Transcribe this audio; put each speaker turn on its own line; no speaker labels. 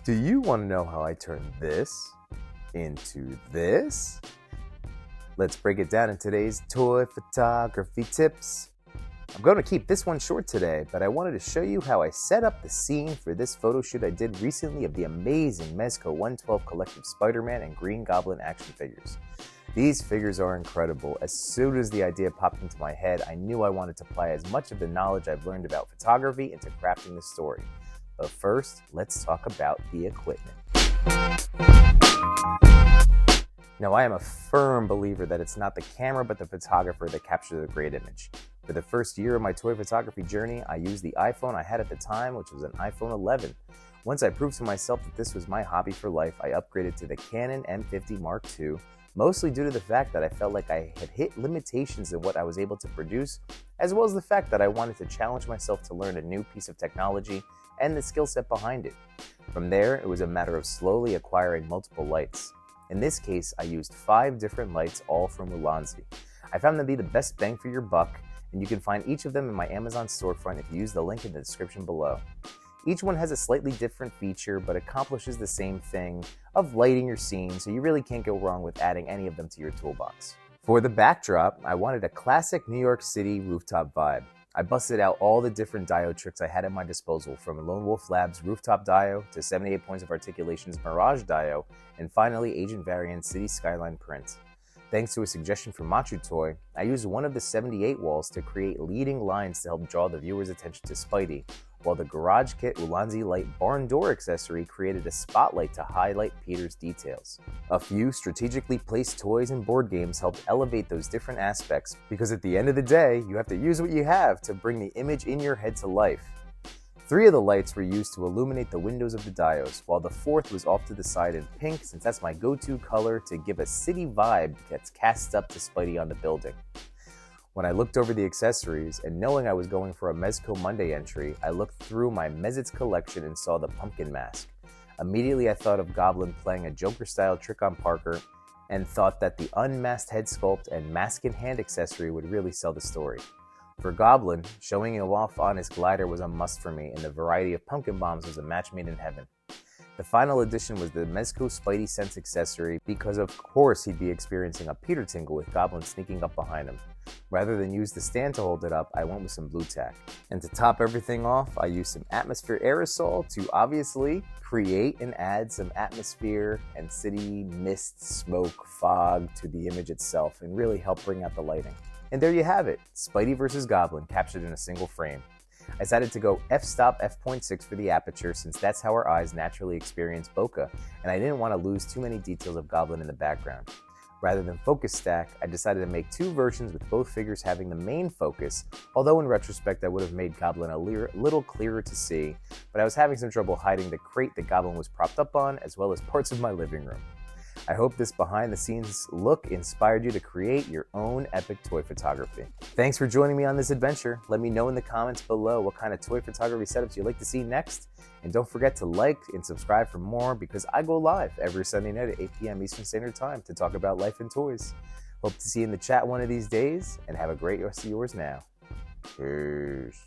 Do you want to know how I turned this into this? Let's break it down in today's toy photography tips. I'm going to keep this one short today, but I wanted to show you how I set up the scene for this photo shoot I did recently of the amazing Mezco 112 collective Spider-Man and Green Goblin action figures. These figures are incredible. As soon as the idea popped into my head, I knew I wanted to apply as much of the knowledge I've learned about photography into crafting the story. But first, let's talk about the equipment. Now, I am a firm believer that it's not the camera but the photographer that captures a great image. For the first year of my toy photography journey, I used the iPhone I had at the time, which was an iPhone 11. Once I proved to myself that this was my hobby for life, I upgraded to the Canon M50 Mark II, mostly due to the fact that I felt like I had hit limitations in what I was able to produce, as well as the fact that I wanted to challenge myself to learn a new piece of technology and the skill set behind it. From there, it was a matter of slowly acquiring multiple lights. In this case, I used 5 different lights, all from Ulanzi. I found them to be the best bang for your buck, and you can find each of them in my Amazon storefront if you use the link in the description below. Each one has a slightly different feature, but accomplishes the same thing of lighting your scene, so you really can't go wrong with adding any of them to your toolbox. For the backdrop, I wanted a classic New York City rooftop vibe. I busted out all the different diode tricks I had at my disposal, from Lone Wolf Labs rooftop diode to 78 Points of Articulation's Mirage diode, and finally Agent Variant's City Skyline print. Thanks to a suggestion from Machu Toy, I used one of the 78 walls to create leading lines to help draw the viewer's attention to Spidey, while the Garage Kit Ulanzi Light barn door accessory created a spotlight to highlight Peter's details. A few strategically placed toys and board games helped elevate those different aspects, because at the end of the day, you have to use what you have to bring the image in your head to life. 3 of the lights were used to illuminate the windows of the diodes, while the 4th was off to the side in pink, since that's my go-to color to give a city vibe that's cast up to Spidey on the building. When I looked over the accessories, and knowing I was going for a Mezco Monday entry, I looked through my Mezits collection and saw the pumpkin mask. Immediately I thought of Goblin playing a Joker-style trick on Parker, and thought that the unmasked head sculpt and mask-in-hand accessory would really sell the story. For Goblin, showing him off on his glider was a must for me, and the variety of pumpkin bombs was a match made in heaven. The final addition was the Mezco Spidey Sense accessory, because of course he'd be experiencing a Peter tingle with Goblin sneaking up behind him. Rather than use the stand to hold it up, I went with some blue tack. And to top everything off, I used some atmosphere aerosol to obviously create and add some atmosphere and city mist, smoke, fog to the image itself, and really help bring out the lighting. And there you have it, Spidey vs. Goblin captured in a single frame. I decided to go f-stop f.6 for the aperture, since that's how our eyes naturally experience bokeh, and I didn't want to lose too many details of Goblin in the background. Rather than focus stack, I decided to make 2 versions with both figures having the main focus, although in retrospect I would have made Goblin a little clearer to see, but I was having some trouble hiding the crate that Goblin was propped up on, as well as parts of my living room. I hope this behind-the-scenes look inspired you to create your own epic toy photography. Thanks for joining me on this adventure. Let me know in the comments below what kind of toy photography setups you'd like to see next. And don't forget to like and subscribe for more, because I go live every Sunday night at 8 p.m. Eastern Standard Time to talk about life and toys. Hope to see you in the chat one of these days, and have a great rest of yours now. Peace.